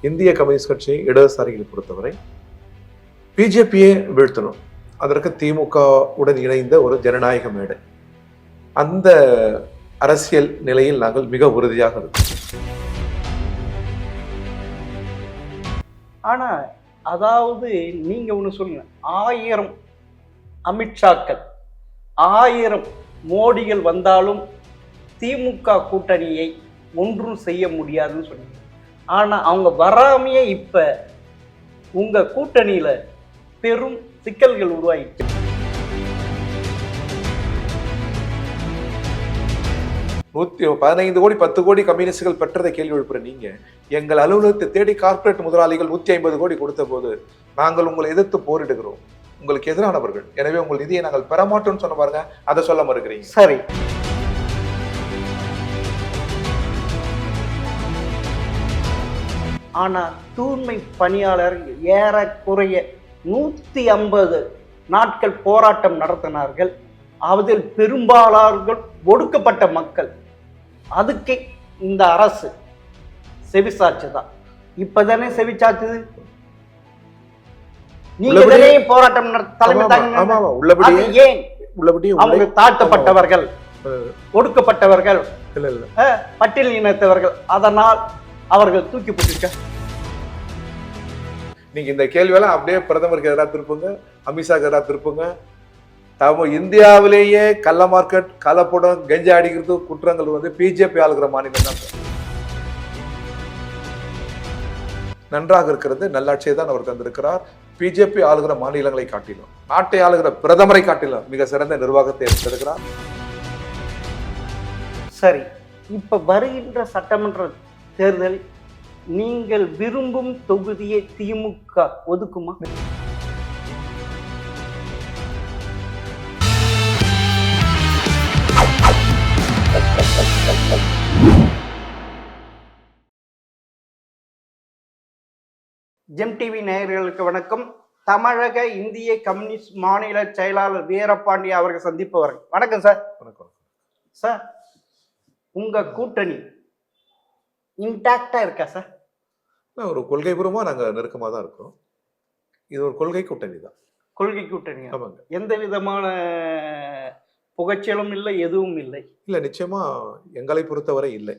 இந்திய கம்யூனிஸ்ட் கட்சி இடதுசாரிகளை பொறுத்தவரை பிஜேபியை வீழ்த்தணும். அதற்கு திமுக உடன் இணைந்த ஒரு ஜனநாயக மேடை. அந்த அரசியல் நிலையில் நாங்கள் மிக உறுதியாக இருக்கோம். ஆனா அதாவது நீங்க ஒண்ணு சொல்லுங்க, 1000 அமித்ஷாக்கள் 1000 மோடிகள் வந்தாலும் திமுக கூட்டணியை ஒன்றும் செய்ய முடியாதுன்னு சொன்னீங்க. ஆனா அவங்க வராமையே இப்ப உங்க கூட்டணியில பெரும் சிக்கல்கள் உருவாயிட்டு. நூத்தி 15 கோடி 10 கோடி கம்யூனிஸ்டுகள் பெற்றதை கேள்வி எழுப்புற நீங்க எங்கள் அலுவலகத்தை தேடி கார்ப்பரேட் முதலாளிகள் 150 கோடி கொடுத்த போது நாங்கள் உங்களை எதிர்த்து போரிடுகிறோம், உங்களுக்கு எதிரானவர்கள், எனவே உங்கள் நிதியை நாங்கள் பெறமாட்டோம்னு சொன்ன பாருங்க, அதை சொல்ல மறுக்கிறீங்க. சரி, ஆனா தூய்மை பணியாளர் ஏறக்குறைய 150 நாட்கள் போராட்டம் நடத்தினார்கள். அதில் பெரும்பாலானவர்கள் ஒடுக்கப்பட்ட மக்கள். அதுக்கு இந்த அரசு செவிசாச்சுதான். இப்பதானே செவிச்சாச்சுது. நீங்க போராட்டம் அவங்க தாழ்த்தப்பட்டவர்கள், ஒடுக்கப்பட்டவர்கள், பட்டியல் இனத்தவர்கள், அதனால் அவர்கள் தூக்கி போட்டிருக்க. நீங்க இந்த கேள்வியெல்லாம் அப்படியே பிரதமருக்கு எதிராக திருப்புங்க, அமித்ஷாக்கு எதிராக திருப்புங்க. இந்தியாவிலேயே கள்ள மார்க்கெட், கலப்படம், கெஞ்சா அடிக்கிறது குற்றங்கள் வந்து பிஜேபி ஆளுகிற மாநிலம் தான். நன்றாக இருக்கிறது, நல்லாட்சியை தான் அவர் தந்திருக்கிறார். பிஜேபி ஆளுகிற மாநிலங்களை காட்டிலும், நாட்டை ஆளுகிற பிரதமரை காட்டிலும் மிக சிறந்த நிர்வாகத்தை எடுத்திருக்கிறார். சரி, இப்ப வருகின்ற சட்டமன்ற தேர்தல் நீங்கள் விரும்பும் தொகுதியை திமுக ஒதுக்குமா? ஜெம் டிவி நேயர்களுக்கு வணக்கம். தமிழக இந்திய கம்யூனிஸ்ட் மாநில செயலாளர் வீரபாண்டி அவர்கள் சந்திப்பவர்கள். வணக்கம் சார். வணக்கம் சார். உங்க கூட்டணி இன்டாக்டா இருக்கா சார்? ஒரு கொள்கை பூர்வமா நாங்க நெருக்கமா தான் இருக்கோம். இது ஒரு கொள்கை கூட்டணி தான். கொள்கை கூட்டணி. எந்த விதமான புகைச்சலும் இல்லை, எதுவும் இல்லை. இல்ல, நிச்சயமா எங்களை பொறுத்தவரை இல்லை.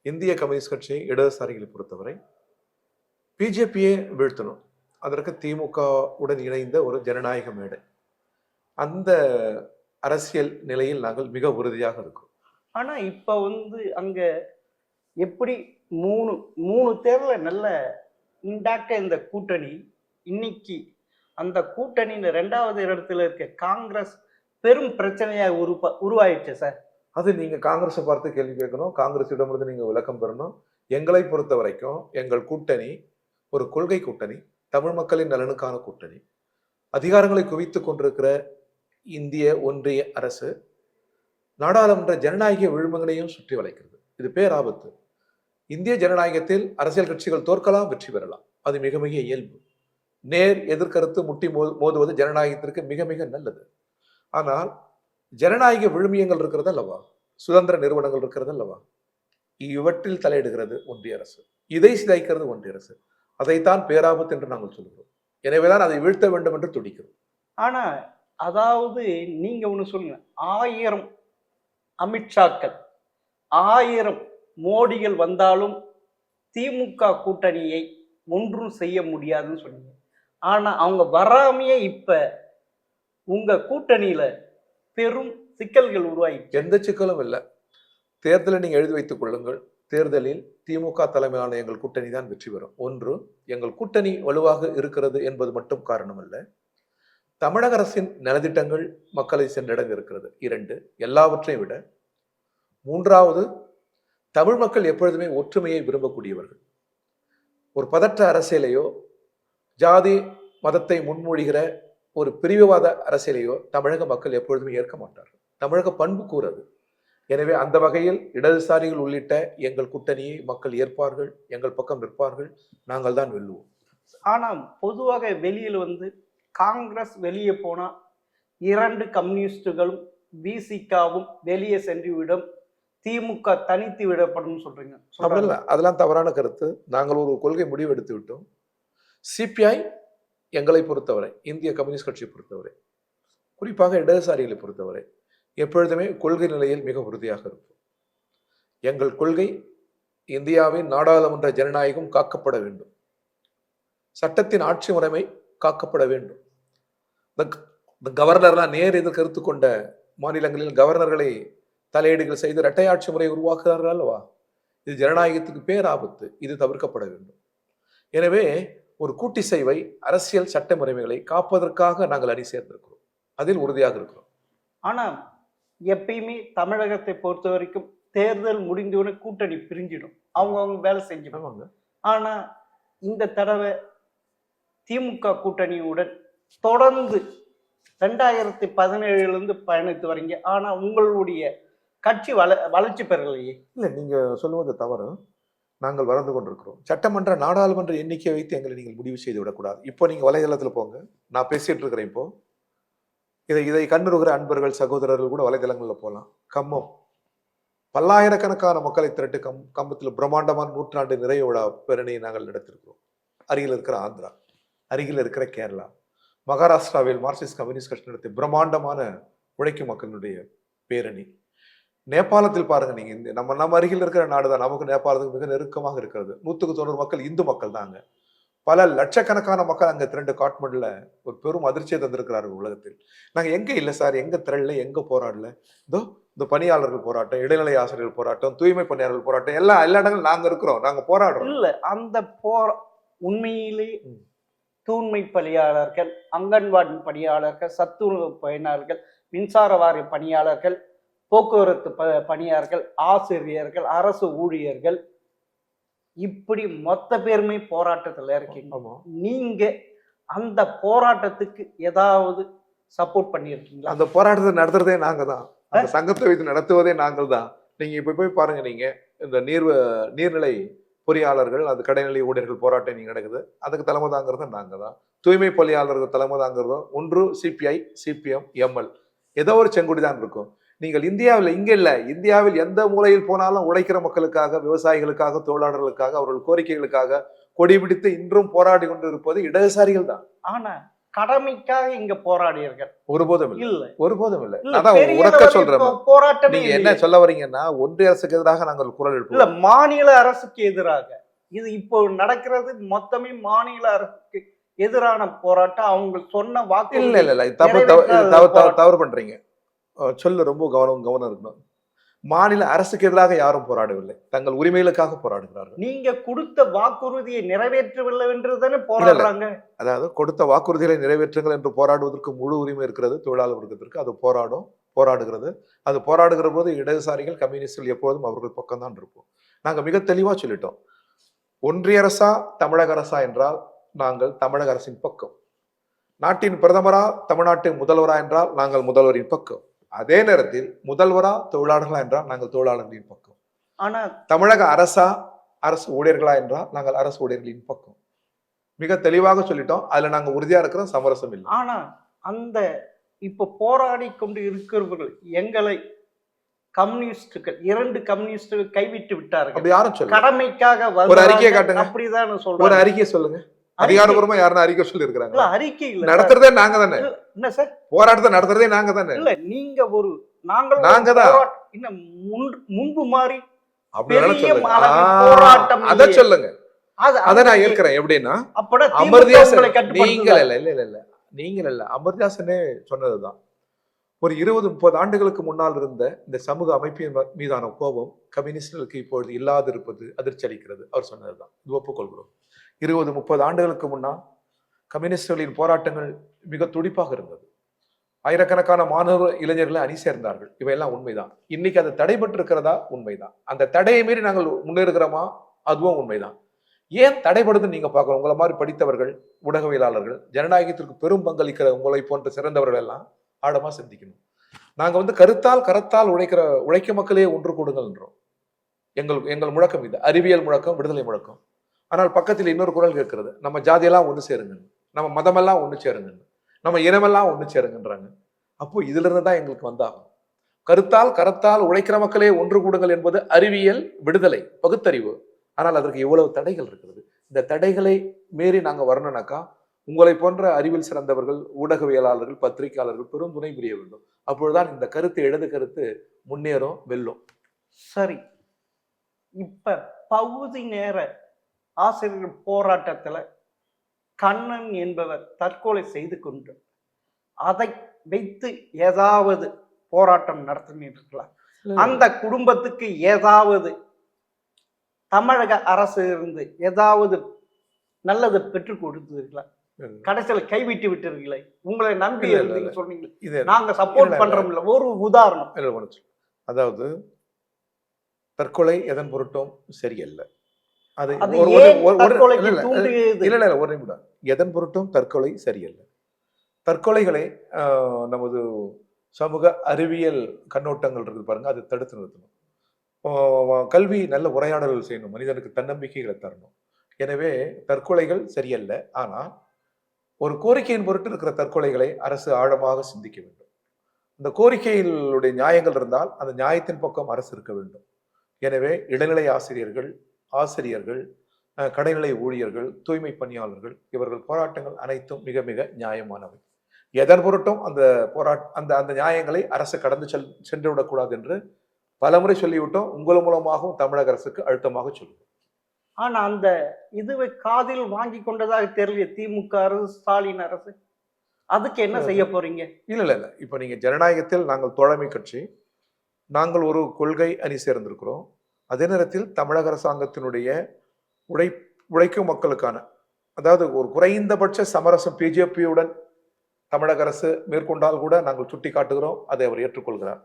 இந்திய கம்யூனிஸ்ட் கட்சி இடதுசாரிகளை பொறுத்தவரை பிஜேபியை வீழ்த்தணும். அதற்கு திமுக உடன் இணைந்த ஒரு ஜனநாயக மேடை. அந்த அரசியல் நிலையில் நாங்கள் மிக உறுதியாக இருக்கோம். ஆனா இப்ப வந்து அங்க எப்படி மூணு தேர்தல் நல்ல இன்டாக்டா இந்த கூட்டணி, இன்னைக்கு அந்த கூட்டணியின் 2வது இடத்துல இருக்க காங்கிரஸ் பெரும் பிரச்சனையாக உருவாயிடுச்சு சார். அது நீங்க காங்கிரஸை பார்த்து கேள்வி கேட்கணும், காங்கிரஸிடமிருந்து நீங்க விளக்கம் பெறணும். எங்களை பொறுத்த வரைக்கும் எங்கள் கூட்டணி ஒரு கொள்கை கூட்டணி, தமிழ் மக்களின் நலனுக்கான கூட்டணி. அதிகாரங்களை குவித்துக் கொண்டிருக்கிற இந்திய ஒன்றிய அரசு நாடாளுமன்ற ஜனநாயக விழுமியங்களையும் சுற்றி வளைக்கிறது. இது பேராபத்து. இந்திய ஜனநாயகத்தில் அரசியல் கட்சிகள் தோற்கலாம், வெற்றி பெறலாம், அது மிக மிக இயல்பு. நேர் எதிர்கருத்து முட்டி மோதுவது ஜனநாயகத்திற்கு மிக மிக நல்லது. ஆனால் ஜனநாயக விழுமியங்கள் இருக்கிறது அல்லவா, சுதந்திர நிறுவனங்கள் இருக்கிறது அல்லவா, இவற்றில் தலையிடுகிறது ஒன்றிய அரசு. இதை சிதைக்கிறது ஒன்றிய அரசு. அதைத்தான் பேராபத்து என்று நாங்கள் சொல்கிறோம். எனவேதான் அதை வீழ்த்த வேண்டும் என்று துடிக்கிறோம். ஆனா அதாவது நீங்க ஒண்ணு சொல்லுங்க, 1000 அமித்ஷாக்கள் 1000 மோடிகள் வந்தாலும் திமுக கூட்டணியை ஒன்றும் செய்ய முடியாதுன்னு சொன்னீங்க. ஆனா அவங்க வராமையே இப்ப உங்க கூட்டணியில பெரும் சிக்கல்கள் உருவாயிடுச்சு. எந்த சிக்கலும் இல்லை. தேர்தலை நீங்க எழுதி வைத்துக் கொள்ளுங்கள். தேர்தலில் திமுக தலைமையிலான எங்கள் கூட்டணி தான் வெற்றி பெறும். ஒன்று, எங்கள் கூட்டணி வலுவாக இருக்கிறது என்பது மட்டும் காரணம் அல்ல, தமிழக அரசின் நலத்திட்டங்கள் மக்களை சென்றடைந்து இருக்கிறது. 2, எல்லாவற்றையும் விட 3வது, தமிழ் மக்கள் எப்பொழுதுமே ஒற்றுமையை விரும்பக்கூடியவர்கள். ஒரு பதற்ற அரசியலையோ, ஜாதி மதத்தை முன்மொழிகிற ஒரு பிரிவுவாத அரசியலையோ தமிழக மக்கள் எப்பொழுதுமே ஏற்க மாட்டார்கள். தமிழக பண்பு கூறது. எனவே அந்த வகையில் இடதுசாரிகள் உள்ளிட்ட எங்கள் கூட்டணியை மக்கள் ஏற்பார்கள், எங்கள் பக்கம் நிற்பார்கள், நாங்கள் தான் வெல்லுவோம். ஆனால் பொதுவாக வெளியில் வந்து காங்கிரஸ் வெளியே போனால் 2 கம்யூனிஸ்டுகளும் விசிகாவும் வெளியே சென்றுவிடும், திமுக தனித்து விடப்படும் சொல்றீங்க அப்படி சொல்றாங்க. இல்லை, அதெல்லாம் தவறான கருத்து. நாங்கள் ஒரு கொள்கை முடிவு எடுத்து விட்டோம். சிபிஐ எங்களை பொறுத்தவரை, இந்திய கம்யூனிஸ்ட் கட்சியை பொறுத்தவரை, குறிப்பாக இடதுசாரிகளை பொறுத்தவரை எப்பொழுதுமே கொள்கை நிலையில் மிக உறுதியாக இருக்கும். எங்கள் கொள்கை இந்தியாவின் நாடாளுமன்ற ஜனநாயகம் காக்கப்பட வேண்டும், சட்டத்தின் ஆட்சி முறைமை காக்கப்பட வேண்டும். இந்த கவர்னர்லாம் நேர் எதிர் கருத்து கொண்ட மாநிலங்களில் கவர்னர்களை தலையீடுகள் செய்து இரட்டை ஆட்சி முறையை உருவாக்குகிறார்கள் அல்லவா? இது ஜனநாயகத்துக்கு பேராபத்து. இது தவிர்க்கப்பட வேண்டும். எனவே ஒரு கூட்டிசைவை, அரசியல் சட்ட முறைமைகளை காப்பதற்காக நாங்கள் அணி சேர்ந்திருக்கிறோம். அதில் உறுதியாக இருக்கிறோம். ஆனா எப்பயுமே தமிழகத்தை பொறுத்த வரைக்கும் தேர்தல் முடிந்தவுடனே கூட்டணி பிரிஞ்சிடும், அவங்க வேலை செஞ்சுடுவாங்க. ஆனா இந்த தடவை திமுக கூட்டணியுடன் தொடர்ந்து 2017 பயணித்து வரீங்க. ஆனா உங்களுடைய கட்சி வளர்ச்சி பெறலையே. இல்லை, நீங்க சொல்லுவது தவறு. நாங்கள் வளர்ந்து கொண்டிருக்கிறோம். சட்டமன்ற நாடாளுமன்ற எண்ணிக்கை வைத்து எங்களை நீங்கள் முடிவு செய்து விடக்கூடாது. இப்போ நீங்க வலைதளத்தில் போங்க, நான் பேசிட்டு இருக்கிறேன். இப்போ இதை கண்ணுறுகிற அன்பர்கள் சகோதரர்கள் கூட வலைதளங்களில் போகலாம். கம்மம் பல்லாயிரக்கணக்கான மக்களை திரட்டு கம்பத்தில் பிரம்மாண்டமான நூற்றாண்டு நிறைவு விழா பேரணியை நாங்கள் நடத்திருக்கிறோம். அருகில் இருக்கிற ஆந்திரா, அருகில் இருக்கிற கேரளா, மகாராஷ்டிராவில் மார்க்சிஸ்ட் கம்யூனிஸ்ட் கட்சி நடத்திய பிரம்மாண்டமான உழைக்கும் மக்களுடைய பேரணி. நேபாளத்தில் பாருங்க, நீங்க இந்த நம்ம அருகில் இருக்கிற நாடுதான், நமக்கு நேபாளத்துக்கு மிக நெருக்கமாக இருக்கிறது. 190 மக்கள் இந்து மக்கள் தாங்க. பல லட்சக்கணக்கான மக்கள் அங்க திரண்டு காட்மண்டுல ஒரு பெரும் அதிர்ச்சியை தந்திருக்கிறார்கள் உலகத்தில். நாங்க எங்க இல்லை சார், எங்க திரளல, எங்க போராடல. இதோ இந்த பணியாளர்கள் போராட்டம், இடைநிலை ஆசிரியர்கள் போராட்டம், தூய்மை பணியாளர்கள் போராட்டம், எல்லா இடங்களும் நாங்க இருக்கிறோம், நாங்க போராடுறோம். இல்ல, அந்த உண்மையிலே தூய்மை பணியாளர்கள், அங்கன்வாடி பணியாளர்கள், சத்துணவு பணியாளர்கள், மின்சார வாரிய பணியாளர்கள், போக்குவரத்து பணியாளர்கள், ஆசிரியர்கள், அரசு ஊழியர்கள், இப்படி மொத்த பேருமே போராட்டத்துல இருக்கீங்க. நீங்க அந்த போராட்டத்துக்கு ஏதாவது சப்போர்ட் பண்ணியிருக்கீங்களா? அந்த போராட்டத்தை நடத்துறதே நாங்க தான், அந்த சங்கத்தை வைத்து நடத்துவதே நாங்கள் தான். நீங்க இப்ப போய் பாருங்க, நீங்க இந்த நீர்நிலை பொறியாளர்கள், அது கடைநிலை ஊழியர்கள் போராட்டம் நீங்க நடக்குது, அதுக்கு தலைமை தாங்கிறது நாங்க தான். தூய்மை பணியாளர்கள் தலைமை தாங்கிறதும் ஒன்று சிபிஐ, சிபிஎம், எம்எல், ஏதோ ஒரு செங்குடி தான் இருக்கும். நீங்கள் இந்தியாவில், இங்க இல்ல, இந்தியாவில் எந்த மூலையில் போனாலும் உழைக்கிற மக்களுக்காக, விவசாயிகளுக்காக, தொழிலாளர்களுக்காக, அவர்கள் கோரிக்கைகளுக்காக கொடி பிடித்து இன்றும் போராடி கொண்டு இருப்பது இடதுசாரிகள் தான். ஆனா கடமைக்காக இங்க போராடியர்கள் ஒருபோதும் இல்லை, ஒருபோதும் இல்லை. இல்ல, அதான் பெரிய உறக்க அளவில் சொல்றேன். போராட்டம் நீங்க என்ன சொல்ல வரீங்கன்னா, ஒன்றிய அரசுக்கு எதிராக நாங்கள் குரல் இல்ல, எழுப்புவோம். மாநில அரசுக்கு எதிராக இது இப்போ நடக்கிறது மொத்தமே மாநில அரசுக்கு எதிரான போராட்டம். அவங்க சொன்ன வாக்கு இல்ல இல்ல இல்ல, தவறு பண்றீங்க. சொல்ல ரொம்ப கவனம் இருக்கணும். மாநில அரசுக்கு எதிராக யாரும் போராடவில்லை, தங்கள் உரிமைகளுக்காக போராடுகிறார்கள். நீங்க கொடுத்த வாக்குறுதியை நிறைவேற்றவில்லை என்று தானே போராடுறாங்க. அதாவது கொடுத்த வாக்குறுதிகளை நிறைவேற்றுங்கள் என்று போராடுவதற்கு முழு உரிமை இருக்கிறது தொழிலாளர் வர்க்கத்திற்கு. அது போராடுகிறது. அது போராடுகிற போது இடதுசாரிகள், கம்யூனிஸ்டுகள் எப்பொழுதும் அவர்கள் பக்கம் தான் இருப்போம். நாங்க மிக தெளிவா சொல்லிட்டோம். ஒன்றிய அரசா தமிழக அரசா என்றால் நாங்கள் தமிழக அரசின் பக்கம். நாட்டின் பிரதமரா தமிழ்நாட்டின் முதல்வரா என்றால் நாங்கள் முதல்வரின் பக்கம். அதே நேரத்தில் முதல்வரா தொழிலாளர்களா என்றால் நாங்கள் தொழிலாளர்களின் பக்கம். ஆனா தமிழக அரசா அரசு ஊழியர்களா என்றால் நாங்கள் அரசு ஊழியர்களின் பக்கம். மிக தெளிவாக சொல்லிட்டோம். அதுல நாங்க உறுதியா இருக்கிறோம், சமரசம் இல்லை. ஆனா அந்த இப்ப போராடி கொண்டு இருக்கிறவர்கள் எங்களை கம்யூனிஸ்டுகள், 2 கம்யூனிஸ்டுகள் கைவிட்டு விட்டார்கள். அப்படி யாரும் சொல்லுங்க, கடமைக்காக ஒரு அறிக்கையை காட்டுங்க. அப்படிதான் சொல்றேன். ஒரு அறிக்கையை சொல்லுங்க. அதிகாரப்பூர்வமா யாரும் அறிக்கை சொல்லி இருக்காங்க? அறிக்கை இல்ல, நடத்துறதே நாங்க தானே. என்ன சார், போராட்டத்தை நடத்துறதே நாங்க தானே. இல்ல, நீங்க ஒரு நாங்க தான் இன்னும் முன்பு மாதிரி அப்படி போராட்டம் அத சொல்லுங்க. அத நான் ஏற்கிறேன். எப்படின்னா நீங்கள் இல்ல, அமர்தியாசனே சொன்னதுதான். ஒரு 20-30 ஆண்டுகளுக்கு முன்னால் இருந்த இந்த சமூக அமைப்பின் மீதான கோபம் கம்யூனிஸ்டுகளுக்கு இப்பொழுது இல்லாது இருப்பது அதிர்ச்சி அளிக்கிறது. அவர் சொன்னதுதான், இது ஒப்புக்கொள்கிறோம். 20-30 ஆண்டுகளுக்கு முன்னால் கம்யூனிஸ்டுகளின் போராட்டங்கள் மிக துடிப்பாக இருந்தது. ஆயிரக்கணக்கான மாணவ இளைஞர்களை அணி சேர்ந்தார்கள். இவையெல்லாம் உண்மைதான். இன்னைக்கு அது தடைபட்டு இருக்கிறதா? உண்மைதான். அந்த தடையை மீறி நாங்கள் முன்னேறுகிறோமா? அதுவும் உண்மைதான். ஏன் தடைபடுதுன்னு நீங்க பார்க்கணும். உங்களை மாதிரி படித்தவர்கள், ஊடகவியலாளர்கள், ஜனநாயகத்திற்கு பெரும் பங்களிக்கிற உங்களை போன்ற சிறந்தவர்கள் எல்லாம் ஆழமா சிந்திக்கணும். நாங்க கருத்தால் உழைக்க மக்களே ஒன்று கூடுங்கள்ன்றோம். எங்கள் முழக்கம் இது, அறிவியல் முழக்கம், விடுதலை முழக்கம். ஆனால் பக்கத்தில் இன்னொரு குரல் கேட்கிறது, நம்ம ஜாதியெல்லாம் ஒண்ணு சேருங்க, நம்ம மதமெல்லாம் ஒண்ணு சேருங்க, நம்ம இனமெல்லாம் ஒண்ணு சேருங்கன்றாங்க. அப்போ இதுல இருந்து தான் எங்களுக்கு வந்தாகும். கருத்தால் கரத்தால் உழைக்கிற மக்களே ஒன்று கூடுங்கள் என்பது அறிவியல் விடுதலை பகுத்தறிவு. ஆனால் அதற்கு எவ்வளவு தடைகள் இருக்கிறது. இந்த தடைகளை மீறி நாங்க வரணும்னாக்கா உங்களை போன்ற அறிவில் சிறந்தவர்கள், ஊடகவியலாளர்கள், பத்திரிகையாளர்கள் பெரும் துணை புரிய வேண்டும். அப்பொழுதுதான் இந்த கருத்து, இடது கருத்து முன்னேறும், வெல்லும். சரி, இப்ப பகுதி நேர ஆசிரியர்கள் போராட்டத்துல கண்ணன் என்பவர் தற்கொலை செய்து கொண்டு அதை வைத்து ஏதாவது போராட்டம் நடத்தினீர்களா? அந்த குடும்பத்துக்கு ஏதாவது தமிழக அரசு இருந்து ஏதாவது நல்லது பெற்றுக் கொடுத்தீர்களா? கடைசியில கைவிட்டு விட்டீர்களே, உங்களை நம்பி இருந்தீங்க சொன்னீங்க, நாங்க சப்போர்ட் பண்றோம். இல்ல ஒரு உதாரணம். அதாவது தற்கொலை எதன் பொருட்டும் சரியல்ல. அது ஒரு நிமிடம். எதன் பொருட்டும் தற்கொலை சரியல்ல. தற்கொலைகளை நமது சமூக அறிவியல் கண்ணோட்டங்கள் இருக்கு பாருங்க, அதை தடுத்து நிறுத்தணும். கல்வி நல்ல உரையாடல்கள் செய்யணும், மனிதனுக்கு தன்னம்பிக்கைகளை தரணும். எனவே தற்கொலைகள் சரியல்ல. ஆனா ஒரு கோரிக்கையின் பொருட்டு இருக்கிற தற்கொலைகளை அரசு ஆழமாக சிந்திக்க வேண்டும். இந்த கோரிக்கைகளுடைய நியாயங்கள் இருந்தால் அந்த நியாயத்தின் பக்கம் அரசு இருக்க வேண்டும். எனவே இடைநிலை ஆசிரியர்கள், கடைநிலை ஊழியர்கள், தூய்மை பணியாளர்கள், இவர்கள் போராட்டங்கள் அனைத்தும் மிக மிக நியாயமானவை. எதன் பொருட்டும் அந்த நியாயங்களை அரசு கடந்து சென்று விடக்கூடாது என்று பலமுறை சொல்லிவிட்டோம். உங்கள் மூலமாகவும் தமிழக அரசுக்கு அழுத்தமாக சொல்லுவோம். ஆனா அந்த இதுவை காதில் வாங்கி கொண்டதாக தெரியல திமுக அரசு, ஸ்டாலின் அரசு. அதுக்கு என்ன செய்ய போறீங்க? இல்ல இப்ப நீங்க ஜனநாயகத்தில் நாங்கள் தோழமை கட்சி, நாங்கள் ஒரு கொள்கை அணி சேர்ந்திருக்கிறோம். அதே நேரத்தில் தமிழக அரசாங்கத்தினுடைய உழைக்கும் மக்களுக்கான, அதாவது ஒரு குறைந்தபட்ச சமரசம் பிஜேபியுடன் தமிழக அரசு மேற்கொண்டால் கூட நாங்கள் சுட்டி காட்டுகிறோம், அதை அவர் ஏற்றுக்கொள்கிறார்.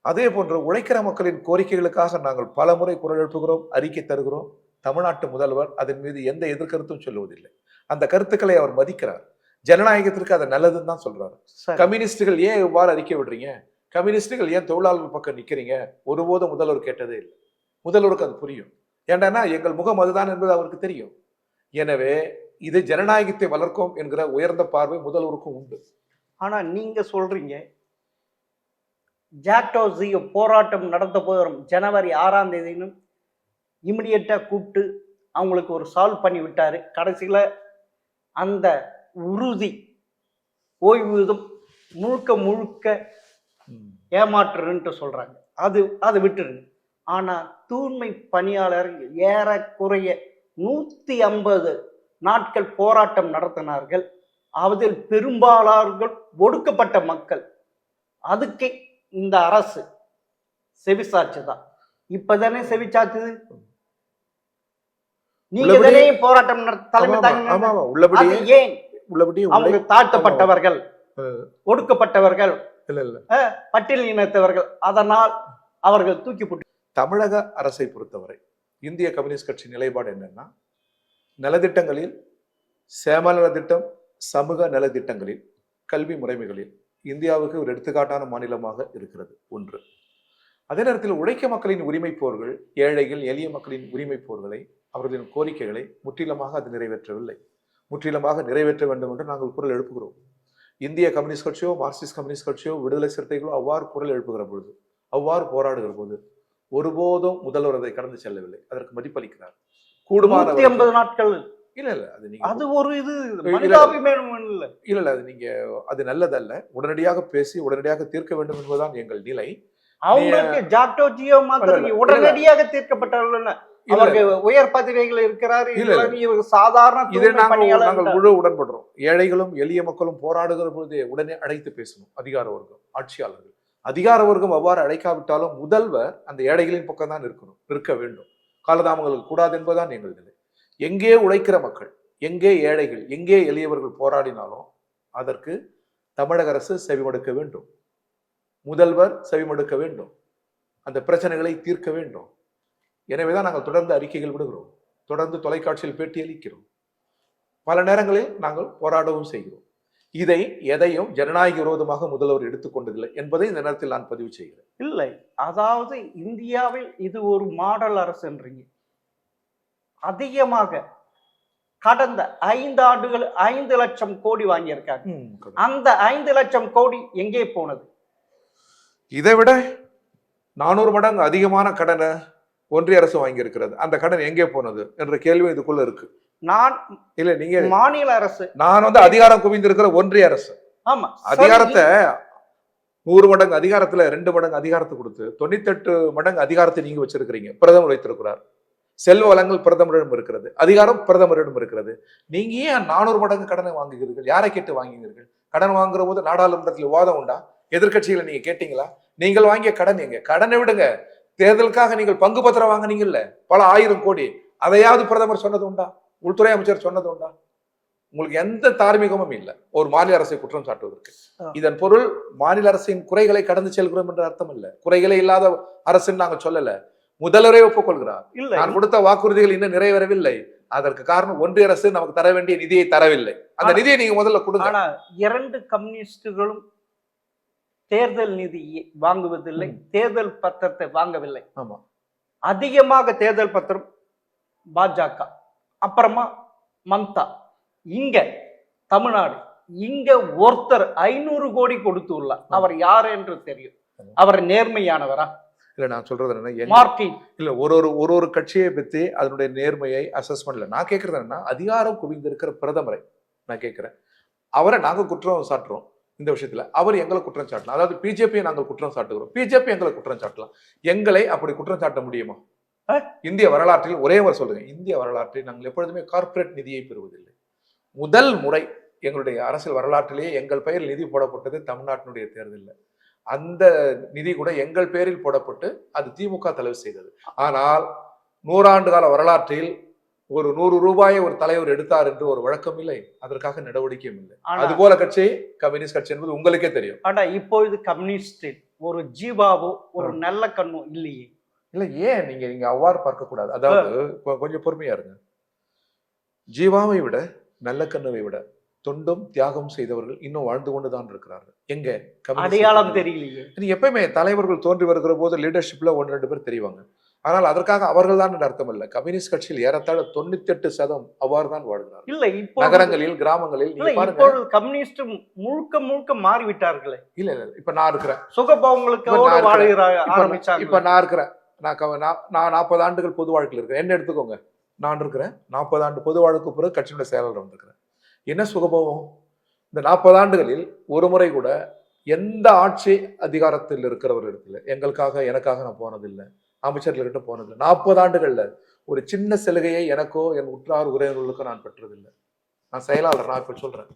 அதே போன்று உழைக்கிற மக்களின் கோரிக்கைகளுக்காக நாங்கள் பல முறை குரல் எழுப்புகிறோம், அறிக்கை தருகிறோம். தமிழ்நாட்டு முதல்வர் அதன் மீது எந்த எதிர்கருத்தும் சொல்லுவதில்லை. அந்த கருத்துக்களை அவர் மதிக்கிறார். ஜனநாயகத்திற்கு அது நல்லதுன்னு தான் சொல்றாரு. கம்யூனிஸ்டுகள் ஏன் இவ்வாறு அறிக்கை விடுறீங்க, கம்யூனிஸ்டுகள் ஏன் தொழிலாளர்கள் பக்கம் நிக்கிறீங்க, ஒருபோதும் முதல்வர் கேட்டதே இல்லை. முதல்வருக்கு அது புரியும். ஏண்டானா எங்கள் முகம் அதுதான் என்பது அவருக்கு தெரியும். எனவே இது ஜனநாயகத்தை வளர்க்கும் என்கிற உயர்ந்த பார்வை முதல்வருக்கும் உண்டு. ஆனா நீங்க சொல்றீங்க ஜாக்டோ ஜியோ போராட்டம் நடத்த போகிறோம் ஜனவரி 6ஆம் தேதின்னு இமிடியட்டா கூப்பிட்டு அவங்களுக்கு ஒரு சால்வ் பண்ணி விட்டாரு. கடைசியில அந்த உறுதி ஓய்வூதியம் முழுக்க ஏமாற்றுன்ட்டு சொல்றாங்க. அது விட்டுருங்க. ஆனா தூய்மை பணியாளர் ஏறக்குறைய 150 நாட்கள் போராட்டம் நடத்தினார்கள். அதில் பெரும்பாலானவர்கள் ஒடுக்கப்பட்ட மக்கள். அதுக்கு இந்த அரசு செவிசாச்சுதான். இப்பதானே செவிச்சாச்சுது. நீங்க தானே போராட்டம் தலைமை அவங்க தாழ்த்தப்பட்டவர்கள், ஒடுக்கப்பட்டவர்கள், பட்டியல் இனத்தவர்கள், அதனால் அவர்கள் தூக்கி போட்டு. தமிழக அரசை பொறுத்தவரை இந்திய கம்யூனிஸ்ட் கட்சி நிலைப்பாடு என்னன்னா, நலத்திட்டங்களில், சேம நலத்திட்டம், சமூக நலத்திட்டங்களில், கல்வி முறைமைகளில் இந்தியாவுக்கு ஒரு எடுத்துக்காட்டான மாநிலமாக இருக்கிறது ஒன்று. அதே நேரத்தில் உழைக்க மக்களின் உரிமை போர்கள், ஏழைகள் எளிய மக்களின் உரிமை போர்களை, அவர்களின் கோரிக்கைகளை முற்றிலுமாக அது நிறைவேற்றவில்லை. முற்றிலுமாக நிறைவேற்ற வேண்டும் என்று நாங்கள் குரல் எழுப்புகிறோம். இந்திய கம்யூனிஸ்ட் கட்சியோ, மார்க்சிஸ்ட் கம்யூனிஸ்ட் கட்சியோ, விடுதலை சிறுத்தைகளோ அவ்வாறு குரல் எழுப்புகிற பொழுது, அவ்வாறு போராடுகிற போது ஒருபோதும் முதல்வர் அதை கடந்து செல்லவில்லை. அதற்கு மதிப்பளிக்கிறார். கூடுமான 150 நாட்கள் இல்ல அது ஒரு இது மனிதாபிமானம் இல்ல அது நீங்க அது நல்லதல்ல. உடனடியாக பேசி உடனடியாக தீர்க்க வேண்டும் என்பதுதான் எங்கள் நிலை. அவங்களுக்கு ஜாக்டோ ஜியோ மாதிரி உடனடியாக தீர்க்கப்பட்டவர்கள் அவர்கள் உயர் பதவிகள் இருக்கிறார். சாதாரண நாங்கள் முழு உடன்படுறோம். ஏழைகளும் எளிய மக்களும் போராடுகிற பொழுது உடனே அழைத்து பேசணும் அதிகார வர்க்கம், ஆட்சியாளர்கள். அதிகார வர்க்கம் அவ்வாறு அழைக்காவிட்டாலும் முதல்வர் அந்த ஏழைகளின் பக்கம் தான் இருக்க வேண்டும். காலதாமங்கள் கூடாது என்பதுதான் எங்கள் நிலை. எங்கே உழைக்கிற மக்கள், எங்கே ஏழைகள், எங்கே எளியவர்கள் போராடினாலும் அதற்கு தமிழக அரசு செவிமடுக்க வேண்டும், முதல்வர் செவிமடுக்க வேண்டும், அந்த பிரச்சனைகளை தீர்க்க வேண்டும். எனவேதான் நாங்கள் தொடர்ந்து அறிக்கைகள் விடுகிறோம், தொடர்ந்து தொலைக்காட்சியில் பேட்டி அளிக்கிறோம், பல நேரங்களில் நாங்கள் போராடவும் செய்கிறோம். எதையும் ஜனநாயக விரோதமாக முதல்வர் எடுத்துக்கொண்டதில்லை என்பதை இந்த நேரத்தில் நான் பதிவு செய்கிறேன். இல்லை, அதாவது இந்தியாவில் இது ஒரு மாடல் அரசுன்றீங்க. அதிகமாக கடந்த 5 ஆண்டுகள் 5 லட்சம் கோடி வாங்கியிருக்காங்க. அந்த 5 லட்சம் கோடி எங்கே போனது? இதை விட 400 மடங்கு அதிகமான கடனை ஒன்றிய அரசு வாங்கி இருக்கிறது. அந்த கடன் எங்கே போனது என்ற கேள்வி இதுக்குள்ள இருக்கு. நான் இல்ல நீங்க மாநில அரசு, நான் வந்து அதிகாரம் குவிந்திருக்கிற ஒன்றிய அரசு ஆமா அதிகாரத்தை 100 மடங்கு அதிகாரத்துல 2 மடங்கு அதிகாரத்தை கொடுத்து 98 மடங்கு அதிகாரத்தை நீங்க வச்சிருக்கிறீங்க. பிரதமர் வைத்திருக்கிறார். செல்வ வளங்கள் பிரதமரிடம் இருக்கிறது, அதிகாரம் பிரதமரிடம் இருக்கிறது. நீங்க ஏன் 400 மடங்கு கடனை வாங்குகிறீர்கள்? யாரை கேட்டு வாங்குகிறீர்கள்? கடன் வாங்குற போது நாடாளுமன்றத்தில் விவாதம் உண்டா? எதிர்கட்சிகளை நீங்க கேட்டீங்களா? நீங்கள் வாங்கிய கடன் எங்க? கடனை விடுங்க, தேர்தலுக்காக நீங்கள் பங்கு பத்திரம் வாங்கினீங்கல்ல பல 1000 கோடி, அதையாவது பிரதமர் சொன்னது உண்டா? உள்துறை அமைச்சர் சொன்னது உண்டா? உங்களுக்கு எந்த தார்மீகமும் இல்லை ஒரு மாநில அரசை குற்றம் சாட்டுவதற்கு. இதன் பொருள் மாநில அரசின் குறைகளை கடந்து செல்கிறோம் என்ற அர்த்தம் இல்ல. குறைகளே இல்லாத அரசுன்னு நாங்க சொல்லல. முதல்வரே ஒப்புக்கொள்கிறார், நான் கொடுத்த வாக்குறுதிகள் இன்னும் நிறைவேறவில்லை, அதற்கு காரணம் ஒன்றிய அரசு நமக்கு தர வேண்டிய நிதியை தரவில்லை, அந்த நிதியை நீங்க முதல்ல கொடுங்க. ஆனா 2 கம்யூனிஸ்டுகளும் தேர்தல் நிதி வாங்குவதில்லை, தேர்தல் பத்திரத்தை வாங்கவில்லை. ஆமா, அதிகமாக தேர்தல் பத்திரம் பாஜக, அப்புறமா மம்தா. இங்க தமிழ்நாடு இங்க ஒருத்தர் 500 கோடி கொடுத்துள்ளார். அவர் யார் என்று தெரியும். அவர் நேர்மையானவரா? இல்ல நான் சொல்றது என்ன, மார்டின் இல்ல ஒரு கட்சியை பத்தி அதனுடைய நேர்மையை அசஸ்மெண்ட்ல நான் கேட்கறது என்னன்னா, அதிகாரம் குவிந்திருக்கிற பிரதமரை நான் கேட்கிறேன். அவரை நாங்க குற்றம் சாட்டுறோம் இந்த விஷயத்துல, அவர் எங்களை குற்றம் சாட்டலாம். அதாவது பிஜேபியை நாங்கள் குற்றம் சாட்டுகிறோம், பிஜேபி எங்களை குற்றம் சாட்டலாம். எங்களை அப்படி குற்றம் சாட்ட முடியுமா? இந்திய வரலாற்றில் ஒரே ஒரு சொல்லுங்க, இந்திய வரலாற்றில் நாங்கள் எப்பொழுதுமே கார்ப்பரேட் நிதியை பெறுவதில்லை. முதல் முறை எங்களுடைய அரசியல் வரலாற்றிலேயே எங்கள் பெயரில் நிதி போடப்பட்டது தமிழ்நாட்டினுடைய தேர்தலில். அந்த நிதி கூட எங்கள் பேரில் போடப்பட்டு அது திமுக தலைவர் செய்தது. ஆனால் 100 ஆண்டு கால வரலாற்றில் ஒரு 100 ரூபாயை ஒரு தலைவர் எடுத்தார் என்று ஒரு வழக்கம் இல்லை, அதற்காக நடவடிக்கையும் இல்லை. அது போல கட்சி கம்யூனிஸ்ட் கட்சி என்பது உங்களுக்கே தெரியும். ஆனா இப்பொழுது கம்யூனிஸ்ட் ஒரு ஜீவாவோ ஒரு நல்ல கண்ணோ இல்லையே. இல்ல ஏன் நீங்க அவ்வாறு பார்க்க கூடாது? அதாவது கொஞ்சம் பொறுமையா இருங்க. ஜீவாவை விட நல்ல கண்ணுவை விட தொண்டும் தியாகம் செய்தவர்கள் இன்னும் வாழ்ந்து கொண்டுதான் இருக்கிறார்கள். எங்க அடையாளம் தெரியலையே. எப்பயுமே தலைவர்கள் தோன்றி வருகிற போது லீடர்ஷிப்ல 1-2 பேர் தெரிவாங்க. ஆனால் அதற்காக அவர்கள் தான் அர்த்தம் இல்ல. கம்யூனிஸ்ட் கட்சியில் ஏறத்தாழ 98% அவ்வாறு தான் வாழ்கிறார்கள். இல்ல இப்போ நகரங்களில் கிராமங்களில் கம்யூனிஸ்ட் முழுக்க மாறிவிட்டார்களே. இல்ல இப்ப நான் இருக்கிறேன், சுகபவங்களுக்கு இப்ப நான் இருக்கிறேன், நான் 40 ஆண்டுகள் பொது வாழ்க்கையில் இருக்கிறேன். என்ன எடுத்துக்கோங்க, நான் இருக்கிறேன் 40 ஆண்டு பொது வாழ்க்கை பிறகு கட்சியுடைய செயலாளர் வந்திருக்கிறேன். என்ன சுகபோகம்? இந்த 40 ஆண்டுகளில் ஒரு முறை கூட எந்த ஆட்சி அதிகாரத்தில் இருக்கிறவர்களிடத்துல எங்களுக்காக எனக்காக நான் போனதில்லை, அமைச்சர்கள்கிட்ட போனதில்லை. 40 ஆண்டுகள்ல ஒரு சின்ன சலுகையை எனக்கோ என் உற்றார் உறவினர்களுக்கோ நான் பெற்றதில்லை. நான் செயலாளர், நான் இப்ப சொல்றேன்,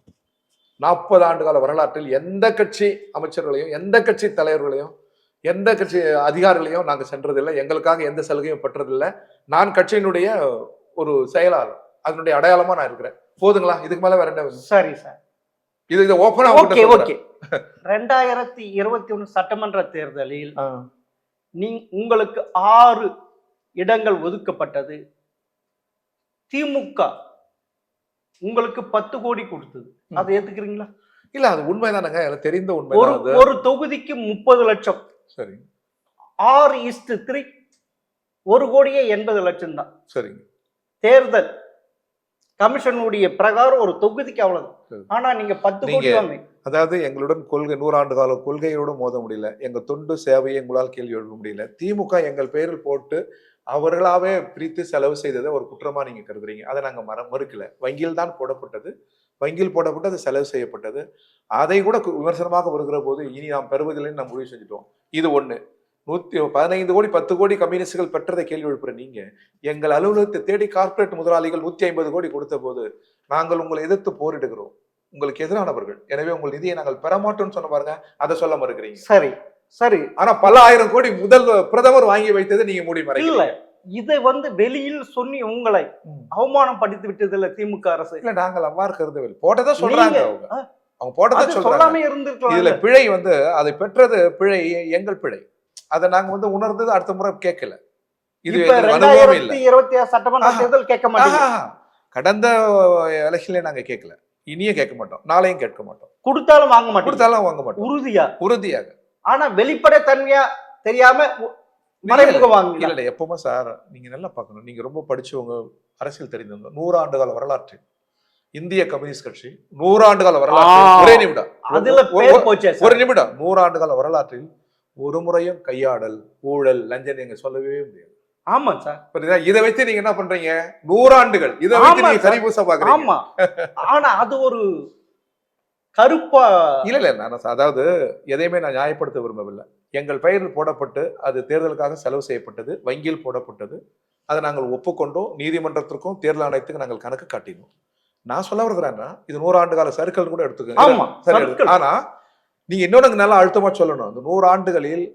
40 ஆண்டு கால வரலாற்றில் எந்த கட்சி அமைச்சர்களையும் எந்த கட்சி தலைவர்களையும் எந்த கட்சி அதிகாரிகளையும் நாங்க சென்றதில்லை, எங்களுக்காக எந்த சலுகையும் பெற்றதில்லை. நான் கட்சியினுடைய ஒரு செயலாளர், அதனுடைய அடையாளமா நான் இருக்கிறேன். போதுங்களா? இதுக்கு மேல வேற என்ன? சரி சார், இது ஓபனா ஓகே ஓகே. 2021 சட்டமன்ற தேர்தலில் உங்களுக்கு 6 இடங்கள் ஒதுக்கப்பட்டது. திமுக உங்களுக்கு 10 கோடி கொடுத்தது. அதை ஏத்துக்கிறீங்களா? இல்ல அது உண்மைதானங்க, தெரிந்த உண்மை. ஒரு தொகுதிக்கு 30 லட்சம். சரி, 6:3 1 கோடியே 80 லட்சம் தான். சரிங்க. தேர்தல் கமிஷனுடைய பிரகாரம் ஒரு தொகுதிக்கு அவ்வளவு. ஆனா நீங்க 10 கோடி. அதாவது எங்களுடன் கொள்கை 100 ஆண்டு கால கொள்கையோடு மோத முடியல, எங்க தொண்டு சேவையை எங்களால் கேள்வி எழுப்ப முடியல. திமுக எங்கள் பெயரில் போட்டு அவர்களாவே பிரித்து செலவு செய்ததை ஒரு குற்றமா நீங்க கருதுறீங்க. அதை நாங்க மறுக்கல. வங்கியில் தான் போடப்பட்டது, வங்கியில் போடப்பட்டு அது செலவு செய்யப்பட்டது. அதை கூட விமர்சனமாக வருகிற போது இனி நாம் பெறுவதில்லைன்னு நாம் முடிவு செஞ்சுட்டோம். இது ஒண்ணு. 115 கோடி 10 கோடி கம்யூனிஸ்டுகள் பெற்றதை கேள்வி எழுப்புற நீங்க எங்கள் அலுவலகத்தை தேடி கார்ப்பரேட் முதலாளிகள் 150 கோடி கொடுத்த போது நாங்கள் உங்களை எதிர்த்து போரிடுகிறோம், உங்களுக்கு எதிரானவர்கள், எனவே உங்கள் நிதியை நாங்கள் பெறமாட்டோம்னு சொன்ன பாருங்க, அதை சொல்ல மறுக்கிறீங்க. சரி சரி. ஆனா பல ஆயிரம் கோடி முதல் பிரதமர் வாங்கி வைத்தது நீங்க மூடி மறைக்கல. இதை வெளியில் சொல்லி உங்களை அவமானம் படித்து விட்டது இல்ல திமுக அரசு? இல்ல நாங்கள் அவ்வாறு கருதவில்லை, போட்டதா சொல்றாங்க. அவங்க போட்டதா சொல்றாங்க. இதுல பிழை அதை பெற்றது பிழை, எங்கள் பிழை. அதை நாங்க உணர்ந்தது அடுத்த முறை கேட்கல. இது 2026 சட்டமன்ற தேர்தல் கேட்க மாட்டோம். கடந்த எலெக்ஷன்ல நாங்க கேட்கல, இனியும் கேட்க மாட்டோம், நாளையும் கேட்க மாட்டோம். கொடுத்தாலும் வாங்க மாட்டோம், கொடுத்தாலும் வாங்க மாட்டோம். உறுதியாக. ஆனா வெளிப்படை தன்மையா தெரியாம மறைமுகவாங்க. இல்ல எப்பவுமே சார் நீங்க நல்லா பார்க்கணும், நீங்க ரொம்ப படிச்சவங்க, அரசியல் தெரிந்தவங்க. 100 ஆண்டு கால வரலாற்றில் இந்திய கம்யூனிஸ்ட் கட்சி 100 ஆண்டு கால வரலாற்றில் ஒரே நிமிடம், அதுல ஒரு நிமிடம், 100 ஆண்டு கால வரலாற்றில் ஒரு முறையும் கையாடல், ஊழல், லஞ்சம் நீங்க சொல்லவே முடியாது. ஆமா சார். புரியுதா? இதை வைத்து நீங்க என்ன பண்றீங்க? 100 ஆண்டுகள் இதை வைத்து ஆமா நீங்க சார். கரிபூச பாக்குறீங்க. ஆமா. ஆனா அது ஒரு கருப்பா இல்ல நான் அதாவது எதையுமே நான் நியாயப்படுத்த விரும்பவில்லை. எங்கள் பெயரில் போடப்பட்டு அது தேர்தலுக்காக செலவு செய்யப்பட்டது, வங்கியில் போடப்பட்டது. அதை நாங்கள் ஒப்புக்கொண்டோம். நீதிமன்றத்திற்கும் தேர்தல் ஆணையத்துக்கும் நாங்கள் கணக்கு காட்டினோம். நான் சொல்ல வருகிறேன்னா இது 100 ஆண்டு கால சர்க்கிள் கூட எடுத்துக்கோங்க. ஆமா, சரி, சர்க்கிள். ஆனா நீங்க இன்னொன்னு நல்லா அழுத்தமா சொல்லணும். அந்த 100 ஆண்டுகளில்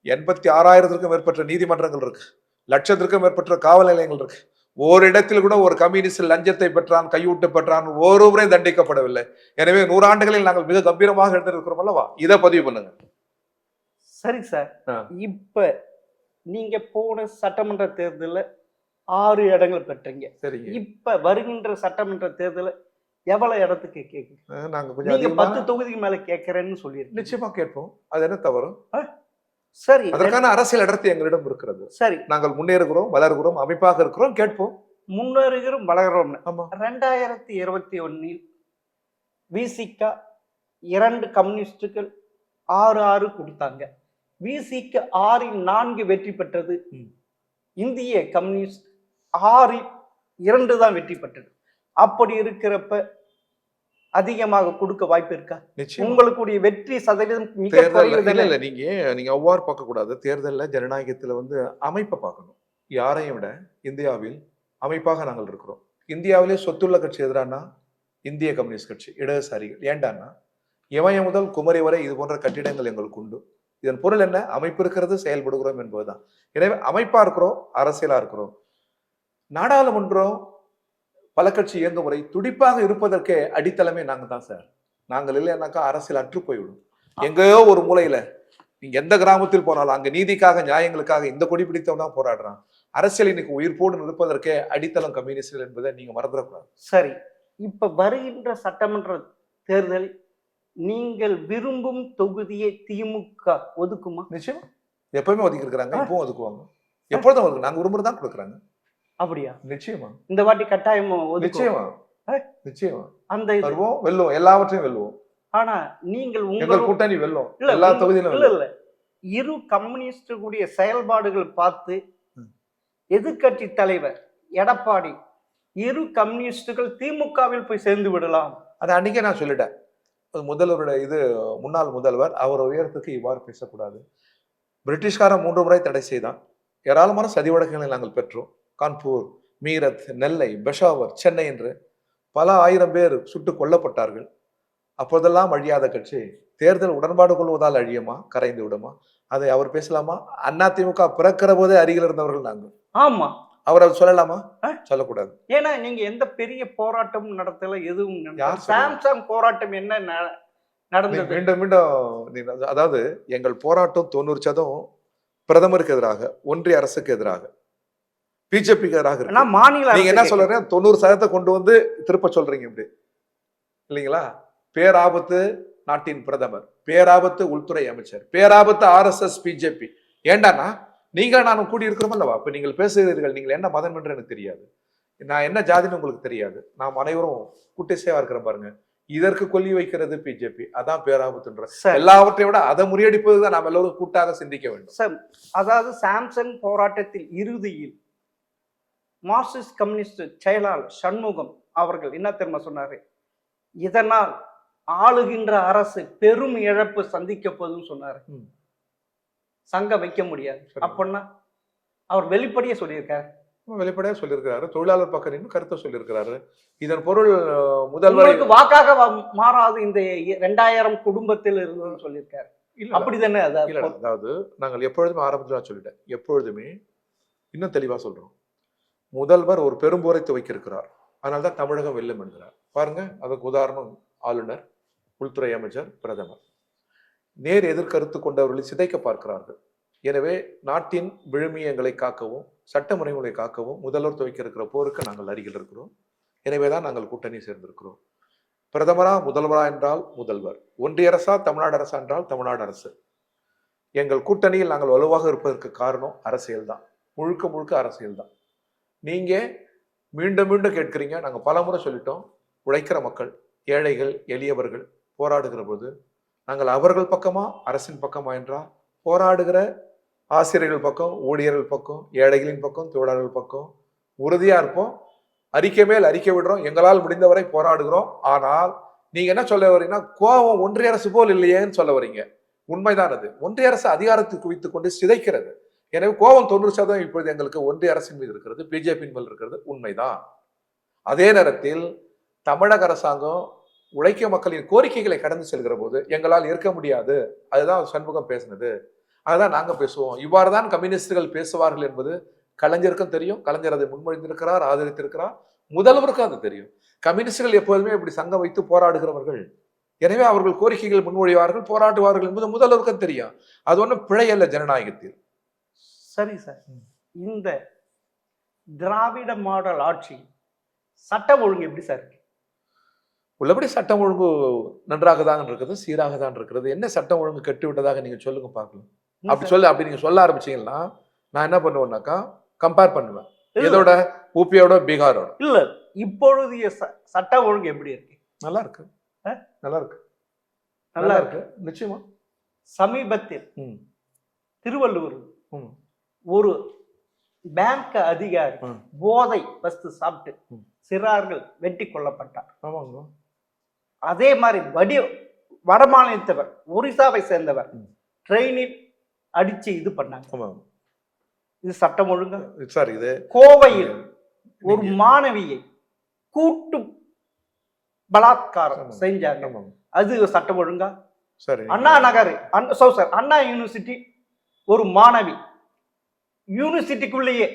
86,000க்கும் மேற்பட்ட நீதிமன்றங்கள் இருக்கு, லட்சத்திற்கும் மேற்பட்ட காவல் நிலையங்கள் இருக்கு. ஓரிடத்தில் கூட ஒரு கம்யூனிஸ்ட் லஞ்சத்தை பெற்றான், கையூட்டு பெற்றான், ஒருவரே தண்டிக்கப்படவில்லை. எனவே 100 ஆண்டுகளில் நாங்கள் மிக கம்பீரமாக எடுத்திருக்கிறோம் அல்லவா? இதை பதிவு பண்ணுங்க. சரி சார். ஆ. இப்ப நீங்க போன சட்டமன்ற தேர்தல்ல 6 இடங்கள் பெற்றீங்க. சரிங்க. இப்ப வருகின்ற சட்டமன்ற தேர்தல்ல எவ்வளவு இடத்துக்கு கேக்குறீங்க? நாங்க கொஞ்சம் நீங்க அதிகமா 10 தொகுதிக்கு மேல கேட்கறேன்னு சொல்லியிருக்கீங்க. நிச்சயமா கேட்போம். அது என்ன தவறு? சரி. அதற்கான அரசியல் அடர்த்தி எங்களிடம் இருக்கிறது. சரி. நாங்கள் முன்னேறுகிறோம், வளர்கிறோம், அமைப்பாக இருக்கிறோம், கேட்போம். முன்னேறுகிறோம், வளர்கிறோம். ஆமா. 2021 விசிக 2 கம்யூனிஸ்டுகள் 6 கொடுத்தாங்க. விசிக 6 4 வெற்றி பெற்றது. இந்திய கம்யூனிஸ்ட் 6 2 தான் வெற்றி பெற்றது. அப்படி இருக்கிறப்ப அதிகமாக கொடுக்க வாய்ப்பு இருக்கா? நிச்சயம். உங்களுடைய வெற்றி சதவீதம் மிக தேர்தல் குறைவு. இல்ல நீங்க அவ்வாறு பார்க்க கூடாது. தேர்தல்ல ஜனநாயகத்துல அமைப்பை பார்க்கணும். யாரையும் விட இந்தியாவில் அமைப்பாக நாங்கள் இருக்கிறோம். இந்தியாவிலே சொத்துள்ள கட்சி எதிரானா இந்திய கம்யூனிஸ்ட் கட்சி, இடதுசாரிகள். ஏண்டான்னா இமயம் முதல் குமரி வரை இது போன்ற கட்டிடங்கள் எங்களுக்கு உண்டு. இதன் பொருள் என்ன? அமைப்பு இருக்கிறது, செயல்படுகிறோம் என்பதுதான். எனவே அமைப்பா இருக்கிறோம், அரசியலா இருக்கிறோம். நாடாளுமன்றம் பல கட்சி இயங்கு முறை துடிப்பாக இருப்பதற்கே அடித்தளமே நாங்க தான் சார். நாங்கள் இல்லைன்னாக்கா அரசியல் அற்று போய்விடும். எங்கேயோ ஒரு மூலையில நீங்க எந்த கிராமத்தில் போனாலும் அங்க நீதிக்காக, நியாயங்களுக்காக இந்த கொடி பிடித்தவன் தான் போராடுறான். அரசியல் இன்னைக்கு உயிர்ப்போடு நிற்பதற்கே அடித்தளம் கம்யூனிஸ்ட் என்பதை நீங்க மறந்துடக்கூடாது. சரி. இப்ப வருகின்ற சட்டமன்ற தேர்தல் நீங்கள் விரும்பும் தொகுதியை திமுக ஒதுக்குமா? நிச்சயமா. எப்பவுமே ஒதுக்கி இருக்கிறாங்க, இப்பவும் ஒதுக்குவாங்க. எப்பொழுதும் ஒதுக்கு. நாங்க விரும்புறதான் கொடுக்குறாங்க. அப்படியா? நிச்சயமா. இந்த வாட்டி கட்டாயம் நிச்சயமா. நிச்சயமா. அந்த வருவோம், வெல்லுவோம், எல்லாவற்றையும் வெல்லுவோம். ஆனா நீங்கள் எங்கள் கூட்டணி வெல்லும். இல்ல, எல்லா தொகுதியிலும் இல்ல இல்ல இரு கம்யூனிஸ்ட் கூடிய செயல்பாடுகள் பார்த்து எதிர்க்கட்சி தலைவர் எடப்பாடி இரு கம்யூனிஸ்டுகள் திமுகவில் போய் சேர்ந்து விடலாம். அது அன்னைக்கே நான் சொல்லிட்டேன். முதல்வருடைய முன்னாள் முதல்வர் அவர் உயரத்துக்கு இவ்வாறு பேசக்கூடாது. பிரிட்டிஷ்காரன் 3 முறை தடை செய்தான். ஏராளமான சதி வழக்குகளை நாங்கள் பெற்றோம். கான்பூர், மீரத், நெல்லை, பெஷாவர், சென்னை என்று பல ஆயிரம் பேர் சுட்டு கொல்லப்பட்டார்கள். அப்போதெல்லாம் அழியாத கட்சி தேர்தல் உடன்பாடு கொள்வதால் அழியுமா, கரைந்து விடுமா? அதை அவர் பேசலாமா? அதிமுக பிறக்கிற போதே அருகில் இருந்தவர்கள் நாங்கள். ஆமா. அவர் அது சொல்லலாமா? சொல்லக்கூடாது. ஏன்னா நீங்க எந்த பெரிய போராட்டம் நடத்தல, எதுவும் யார் சாம்சங் போராட்டம் என்ன நடந்தது? மீண்டும் மீண்டும் அதாவது எங்கள் போராட்டம் 90% பிரதமருக்கு எதிராக, ஒன்றிய அரசுக்கு எதிராக, பிஜேபிக்கு எதிராக இருக்கு. மாநில நீங்க என்ன சொல்றீங்க? 90% கொண்டு வந்து திருப்ப சொல்றீங்க இப்படி இல்லைங்களா? பேராபத்து நாட்டின் பிரதமர், பேராபத்து உள்துறை அமைச்சர், பேராபத்து RSS, பிஜேபி. ஏண்டானா நீங்க நானும் கூடி இருக்கிறோம் அல்லவா? இப்ப நீங்கள் பேசுகிறீர்கள், நீங்கள் என்ன மதம் என்று எனக்கு தெரியாது, நான் என்ன ஜாதின்னு உங்களுக்கு தெரியாது. நாம் அனைவரும் கூட்டசேவா இருக்கிறோம் பாருங்க. இதற்கு கொல்லி வைக்கிறது பிஜேபி. அதான் பேராபத்துன்ற. எல்லாவற்றை விட அதை முறியடிப்பதுதான் நாம் எல்லோரும் கூட்டாக சிந்திக்க வேண்டும். சார், அதாவது சாம்சங் போராட்டத்தில் இறுதியில் மார்க்சிஸ்ட் கம்யூனிஸ்ட் செயலாளர் சண்முகம் அவர்கள் என்ன தெரியுமா சொன்னாரு? இதனால் ஆளுகின்ற அரசு பெரும் இழப்பு சந்திக்க போதுன்னு சொன்னாரு. சங்கம் வைக்க முடியாது அப்படின்னா அவர் வெளிப்படையா சொல்லியிருக்காரு. வெளிப்படையா சொல்லியிருக்கிறாரு. தொழிலாளர் பக்கம் நின்று கருத்தை சொல்லியிருக்கிறாரு. இதன் பொருள் முதல்வர் வாக்காக மாறாது இந்த 2000 குடும்பத்தில் இருந்ததுன்னு சொல்லியிருக்காரு. அப்படிதானே? அதாவது நாங்கள் எப்பொழுதுமே ஆரம்பத்தில் சொல்லிட்டேன், எப்பொழுதுமே இன்னும் தெளிவா சொல்றோம். முதல்வர் ஒரு பெரும்போரை துவக்கியிருக்கிறார். அதனால்தான் தமிழகம் வெல்லும் என்கிறார். பாருங்க, அதுக்கு உதாரணம் ஆளுநர், உள்துறை அமைச்சர், பிரதமர். நேர் எதிர்கருத்து கொண்டவர்களை சிதைக்க பார்க்கிறார்கள். எனவே நாட்டின் விழுமியங்களை காக்கவும், சட்ட முறைகளை காக்கவும் முதல்வர் துவக்கி இருக்கிற போருக்கு நாங்கள் அருகில் இருக்கிறோம். எனவேதான் நாங்கள் கூட்டணி சேர்ந்திருக்கிறோம். பிரதமரா முதல்வரா என்றால் முதல்வர், ஒன்றிய அரசா தமிழ்நாடு அரசா என்றால் தமிழ்நாடு அரசு. எங்கள் கூட்டணியில் நாங்கள் வலுவாக இருப்பதற்கு காரணம் அரசியல் தான், முழுக்க முழுக்க அரசியல் தான். நீங்க மீண்டும் மீண்டும் கேட்கிறீங்க. நாங்கள் பல முறை சொல்லிட்டோம், உழைக்கிற மக்கள், ஏழைகள், எளியவர்கள் போராடுகிற போது நாங்கள் அவர்கள் பக்கமா அரசின் பக்கமா என்றால் போராடுகிற ஆசிரியர்கள் பக்கம், ஊழியர்கள் பக்கம், ஏழைகளின் பக்கம், தொழிலாளர்கள் பக்கம் உறுதியா இருப்போம். அறிக்கை மேல் அறிக்கை விடுறோம், எங்களால் முடிந்தவரை போராடுகிறோம். ஆனால் நீங்க என்ன சொல்ல வரீங்கன்னா, கோபம் ஒன்றிய அரசு போல் இல்லையேன்னு சொல்ல வரீங்க. உண்மைதான் அது. ஒன்றிய அரசு அதிகாரத்தை குவித்துக் கொண்டு சிதைக்கிறது. எனவே கோபம் 90% இப்பொழுது எங்களுக்கு ஒன்றிய அரசின் மீது இருக்கிறது, பிஜேபியின் மேல் இருக்கிறது. உண்மைதான். அதே நேரத்தில் தமிழக அரசாங்கம் உழைக்கும் மக்களின் கோரிக்கைகளை கடந்து செல்கிற போது எங்களால் இருக்க முடியாது. அதுதான் சண்முகம் பேசினது, அதுதான் நாங்க பேசுவோம். இவ்வாறு தான் கம்யூனிஸ்டுகள் பேசுவார்கள் என்பது கலைஞருக்கும் தெரியும். கலைஞர் அதை முன்மொழிந்திருக்கிறார், ஆதரித்திருக்கிறார். முதல்வருக்கும் அது தெரியும். கம்யூனிஸ்டுகள் எப்போதுமே இப்படி சங்கம் வைத்து போராடுகிறவர்கள். எனவே அவர்கள் கோரிக்கைகள் முன்மொழிவார்கள், போராடுவார்கள் என்பது முதல்வருக்கும் தெரியும். அது ஒன்றும் பிழை அல்ல ஜனநாயகத்தில். சரி சார், இந்த திராவிட மாடல் ஆட்சி சட்டம் ஒழுங்கு எப்படி சார் இருக்கு? உள்ளபடி சட்டம் ஒழுங்கு நன்றாக தான் இருக்கிறது, சீராக தான் இருக்கிறது. என்ன சட்டம் ஒழுங்கு கெட்டு விட்டதாக நீங்க சொல்லுங்க பார்க்கலாம். அப்படி நீங்க சொல்ல ஆரம்பிச்சீங்கன்னா நான் என்ன பண்ணுவேன்னாக்கா கம்பேர் பண்ணுவேன். எதோட? ஊபியோட, பீகாரோட. இல்ல, இப்பொழுதைய சட்ட ஒழுங்கு எப்படி இருக்கு? நல்லா இருக்கு, நல்லா இருக்கு, நல்லா இருக்கு. நிச்சயமா. சமீபத்தில் திருவள்ளூர் ஒரு பேங்க் அதிகாரி போதை வஸ்து சாப்பிட்டு சிறார்கள் வெட்டி கொல்லப்பட்டார். அதே மாதிரி வட மாநிலத்தவர், ஒரிசாவை சேர்ந்தவர் ட்ரெயினில் அடிச்சு இது பண்ணாங்க. இது சட்டம் ஒழுங்கு சார்? இது கோவையில் ஒரு மாணவியை கூட்டு பலாத்காரம் செஞ்சாங்க. அது சட்டம் ஒழுங்கா? சரி. அண்ணா நகர், அண்ணா யூனிவர்சிட்டி ஒரு மாணவி யூனிவர்சிட்டிக்குள்ளேயே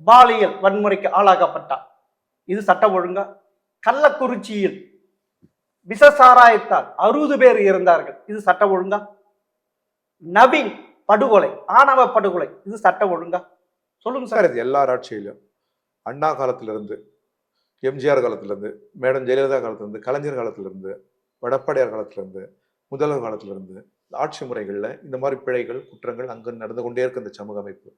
பாலியல் வன்முறைக்கு ஆளாக்கப்பட்டார். இது சட்டம் ஒழுங்கா? கள்ளக்குறிச்சியில் விஷசாராயத்தால் 60 பேர் இருந்தார்கள். இது சட்டம் ஒழுங்கா? நவீன் படுகொலை, ஆணவ படுகொலை, இது சட்டம் ஒழுங்கா? சொல்லுங்க சார். இது எல்லா ஆட்சியிலும் அண்ணா காலத்திலிருந்து, எம்ஜிஆர் காலத்திலிருந்து, மேடம் ஜெயலலிதா காலத்திலிருந்து, கலைஞர் காலத்திலிருந்து, எடப்பாடியார் காலத்திலிருந்து, முதல்வர் காலத்திலிருந்து ஆட்சி முறைகள்ல இந்த மாதிரி பிழைகள், குற்றங்கள் அங்கு நடந்து கொண்டே இருக்கு. இந்த சமூக அமைப்பு,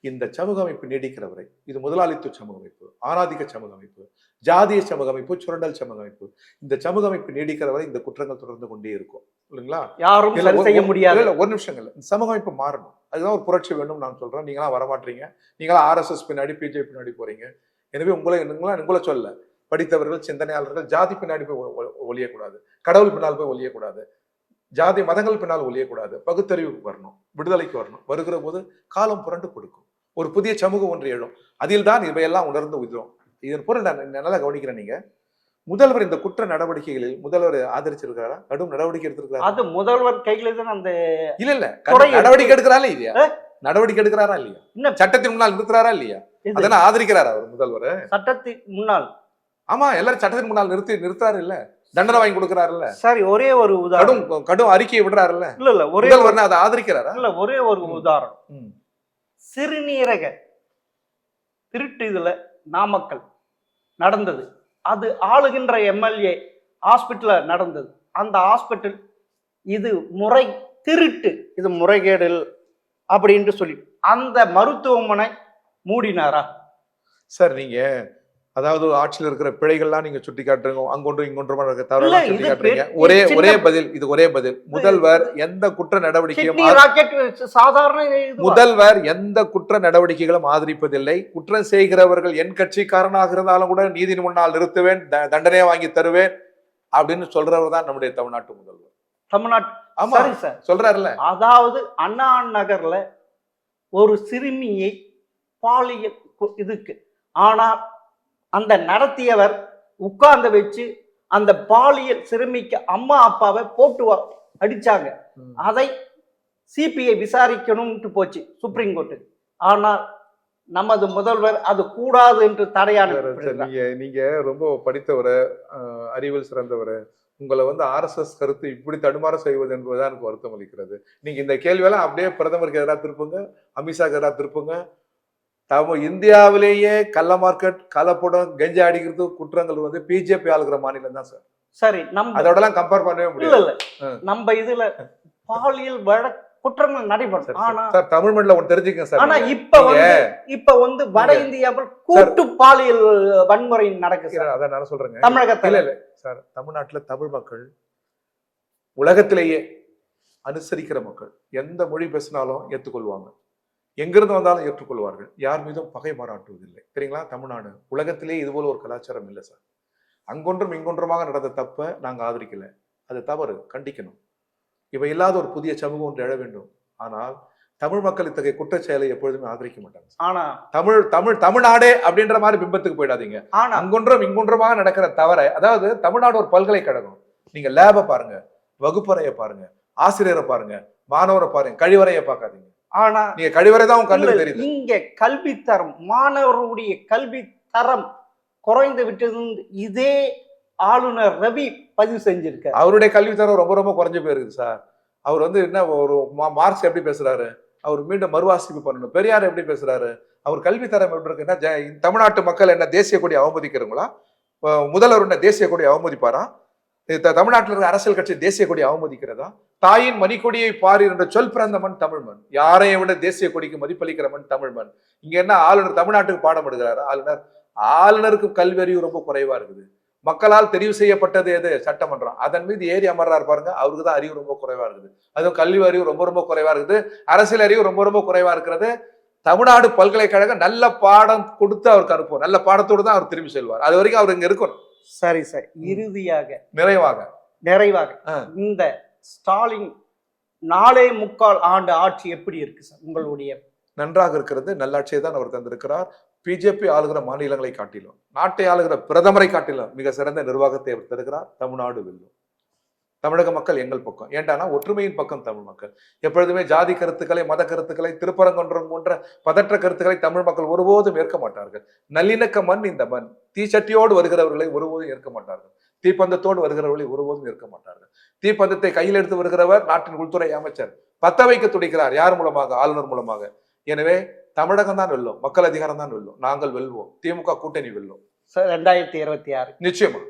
இந்த சமூக அமைப்பு நீடிக்கிற வரை இது முதலாளித்துவ சமூக அமைப்பு, ஆணாதிக்க சமூக அமைப்பு, ஜாதிய சமூக அமைப்பு, சுரண்டல் சமூக அமைப்பு, இந்த சமூக அமைப்பு நீடிக்கிற வரை இந்த குற்றங்கள் தொடர்ந்து கொண்டே இருக்கும். இல்லைங்களா? யாரும் செய்ய முடியாது. ஒரு நிமிஷங்கள், இந்த சமூக அமைப்பு மாறணும். அதுதான் ஒரு புரட்சி வேண்டும் நான் சொல்றேன். நீங்களாம் வரமாட்டீங்க. நீங்களா RSS பின்னாடி, பிஜேபி பின்னாடி போறீங்க. எனவே உங்களை சொல்ல படித்தவர்கள், சிந்தனையாளர்கள் ஜாதி பின்னாடி போய் ஒழியக்கூடாது, கடவுள் பின்னால் போய் ஒழியக்கூடாது, ஜாதி மதங்கள் பின்னால் ஒழியக்கூடாது, பகுத்தறிவுக்கு வரணும், விடுதலைக்கு வரணும். வருகிற போது காலம் புரண்டு கொடுக்கும், ஒரு புதிய சமூகம் ஒன்று எழும். அதில் தான் இவையெல்லாம் உணர்ந்து உதிரும். இதன் பொருள் நான் நல்லா கவனிக்கிறேன். நீங்க முதல்வர் இந்த குற்ற நடவடிக்கைகளில் முதல்வர் ஆதரிச்சிருக்காரா? கடும் நடவடிக்கை எடுத்திருக்காரா? அது முதல்வர் கையில தான். அந்த இல்ல நடவடிக்கை எடுக்கிறாரா இல்லையா? நடவடிக்கை எடுக்கிறாரா இல்லையா? சட்டத்தின் முன்னால் இருக்கிறாரா இல்லையா? அதெல்லாம் ஆதரிக்கிறாரா அவர் முதல்வர்? சட்டத்தின் முன்னால். ஆமா, எல்லாரும் சட்டத்தின் முன்னால் நிறுத்தாரு இல்ல, தண்டனை வாங்கி கொடுக்கிறாருல்ல. சரி, ஒரே ஒரு உதாரணம். கடும் அறிக்கையை விடுறாருல்ல. இல்ல ஒரே அதை ஆதரிக்கிறாரா? இல்ல, ஒரே ஒரு உதாரணம். சிறுநீரக திருட்டு இதுல நாமக்கல் நடந்தது. அது ஆளுகின்ற MLA ஹாஸ்பிட்டல்ல நடந்தது. அந்த ஹாஸ்பிட்டல் இது திருட்டு, இது முறைகேடு அப்படின்னு சொல்லி அந்த மருத்துவமனை மூடினாரா? சார், நீங்க அதாவது ஆட்சியில் இருக்கிற பிழைகள்லாம் நீங்க சுட்டி காட்டுறீங்க, அங்கொன்று இங்கொன்று தவறு சுட்டி காட்டுறீங்க. ஒரே பதில், இது ஒரே பதில். முதல்வர் எந்த குற்ற நடவடிக்கையும் ஆதரிப்பதில்லை. குற்றம் செய்கிறவர்கள் என் கட்சிக்காரனாக இருந்தாலும் கூட நீதியின் முன்னால் நிறுத்துவேன், தண்டனையை வாங்கி தருவேன் அப்படின்னு சொல்றவர் தான் நம்முடைய தமிழ்நாட்டு முதல்வர். தமிழ்நாட்டு சொல்றாருல்ல. அதாவது அண்ணா நகர்ல ஒரு சிறுமியை பாலியல் இதுக்கு, ஆனால் அந்த நடத்தியவர் உட்கார்ந்து வச்சு அந்த பாலியல் சிறுமிக்கு அம்மா அப்பாவை போட்டு அடிச்சாங்க. அதை CBI விசாரிக்கணும்னு போச்சு சுப்ரீம் கோர்ட்டு. ஆனால் நமது முதல்வர் அது கூடாது என்று தடையான. நீங்க ரொம்ப படித்தவரை, அறிவில் சிறந்தவரை, உங்களை RSS கருத்து இப்படி தடுமாற செய்வது என்பதுதான் எனக்கு வருத்தம் அளிக்கிறது. நீங்க இந்த கேள்வியெல்லாம் அப்படியே பிரதமருக்கு எதிராக திருப்புங்க, அமித்ஷாக்கு எதிராக திருப்புங்க. இந்தியாவிலேயே கள்ள மார்க்கெட், கலப்படம், கெஞ்சா அடிக்கிறது குற்றங்கள் பிஜேபி ஆளுகிற மாநிலம் தான் சார். சரி, அதோட கம்பேர் பண்ணவே முடியல. நம்ம இதுல பாலியல் குற்றங்கள் நடைபெறும். ஆனா சார், தமிழ் மண்ணில் ஒன்று தெரிஞ்சுக்கங்க சார். ஆனா இப்ப வட இந்தியாவில் கூட்டு பாலியல் வன்முறை நடக்குது. அதான் நான் சொல்றேங்க. தமிழகத்துல இல்ல சார், தமிழ்நாட்டுல தமிழ் மக்கள் உலகத்திலேயே அனுசரிக்கிற மக்கள். எந்த மொழி பேசினாலும் ஏற்றுக்கொள்வாங்க. எங்கிருந்து வந்தாலும் ஏற்றுக்கொள்வார்கள். யார் மீதும் பகை பாராட்டுவதில்லை. சரிங்களா? தமிழ்நாடு உலகத்திலே இது போல ஒரு கலாச்சாரம் இல்லை சார். அங்கொன்றும் இங்கொன்றுமாக நடந்த தப்பை நாங்கள் ஆதரிக்கல. அது தவறு, கண்டிக்கணும். இவை இல்லாத ஒரு புதிய சமூகம் ஒன்று எழ வேண்டும். ஆனால் தமிழ் மக்கள் இத்தகைய குற்றச் செயலை எப்பொழுதுமே ஆதரிக்க மாட்டாங்க. ஆனா தமிழ்நாடே அப்படின்ற மாதிரி பிம்பத்துக்கு போயிடாதீங்க. ஆனா அங்கொன்றும் இங்கொன்றுமாக நடக்கிற தவறை, அதாவது தமிழ்நாடு ஒரு பல்கலைக்கழகம். நீங்க லேபை பாருங்க, வகுப்பறையை பாருங்க, ஆசிரியரை பாருங்க, மாணவரை பாருங்க, கழிவறையை பார்க்காதீங்க. ஆனா நீங்க கழிவறை தான் உங்க கண்ணுக்கு தெரியுது. இங்க கல்வி தரம், மாணவர்களுடைய கல்வி தரம் குறைந்து விட்டது. இதே ஆளுநர் ரவி பதிவு செஞ்சிருக்க. அவருடைய கல்வி தரம் ரொம்ப ரொம்ப குறைஞ்சு போயிருக்குது சார். அவர் என்ன ஒரு மார்க்ஸ் எப்படி பேசுறாரு, அவர் மீண்டும் மறுவாசிப்பு பண்ணணும். பெரியார் எப்படி பேசுறாரு, அவர் கல்வி தரம் எப்படி இருக்குன்னா, தமிழ்நாட்டு மக்கள் என்ன தேசிய கொடி அவமதிக்கிறவங்களா? முதல்வர் என்ன தேசிய கொடி அவமதிப்பாரா? தமிழ்நாட்டில் இருக்கிற அரசியல் கட்சி தேசிய கொடி அவமதிக்கிறதா? தாயின் மணிக்கொடியை பாரி என்ற சொல் பிறந்த மண் தமிழ் மண். யாரையும் விட தேசிய கொடிக்கு மதிப்பளிக்கிற மண் தமிழ் மண். இங்க என்ன ஆளுநர் தமிழ்நாட்டுக்கு பாடம் எடுக்கிறாரு? ஆளுநருக்கு கல்வி அறிவு ரொம்ப குறைவா இருக்குது. மக்களால் தெரிவு செய்யப்பட்டது எது? சட்டமன்றம். அதன் மீது ஏறி அமர்றாரு பாருங்க, அவருக்கு தான் அறிவு ரொம்ப குறைவா இருக்குது. அதுவும் கல்வி அறிவு ரொம்ப ரொம்ப குறைவா இருக்குது. அரசியல் அறிவு ரொம்ப ரொம்ப குறைவா இருக்கிறது. தமிழ்நாடு பல்கலைக்கழகம் நல்ல பாடம் கொடுத்து அவருக்கு அனுப்புவோம். நல்ல பாடத்தோடு தான் அவர் திரும்பி செல்வார். அது வரைக்கும் அவர் இங்க இருக்கணும். சரி சார், இறுதியாக நிறைவாக இந்த ஸ்டாலின் 4.25 ஆண்டு ஆட்சி எப்படி இருக்கு சார் உங்களுடைய? நன்றாக இருக்கிறது. நல்லாட்சியை தான் அவர் தந்திருக்கிறார். பிஜேபி ஆளுகிற மாநிலங்களை காட்டிலும், நாட்டை ஆளுகிற பிரதமரை காட்டிலும் மிக சிறந்த நிர்வாகத்தை அவர் தருகிறார். தமிழ்நாடு வெல்லும். தமிழக மக்கள் எங்கள் பக்கம். ஏண்டானா ஒற்றுமையின் பக்கம் தமிழ் மக்கள். எப்பொழுதுமே ஜாதி கருத்துக்களை, மத கருத்துக்களை, திருப்பரங்குன்றம் போன்ற பதற்ற கருத்துக்களை தமிழ் மக்கள் ஒருபோதும் ஏற்க மாட்டார்கள். நல்லிணக்க மண் இந்த மண். தீச்சட்டியோடு வருகிறவர்களை ஒருபோதும் ஏற்க மாட்டார்கள். தீப்பந்தத்தோடு வருகிறவர்களை ஒருபோதும் ஏற்க மாட்டார்கள். தீப்பந்தத்தை கையில் எடுத்து வருகிறவர் நாட்டின் உள்துறை அமைச்சர். பத்த வைக்க துடிக்கிறார். யார் மூலமாக? ஆளுநர் மூலமாக. எனவே தமிழகம் தான் வெல்லும். மக்கள் அதிகாரம் தான் வெல்லும். நாங்கள் வெல்வோம். திமுக கூட்டணி வெல்லும் சார் 2026 நிச்சயமா.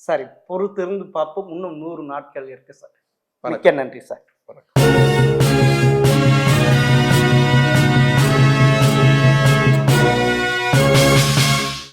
சரி, பொறுத்திருந்து பார்ப்போம். இன்னும் 100 நாட்கள் இருக்கு சார். மிக்க நன்றி சார். வணக்கம்.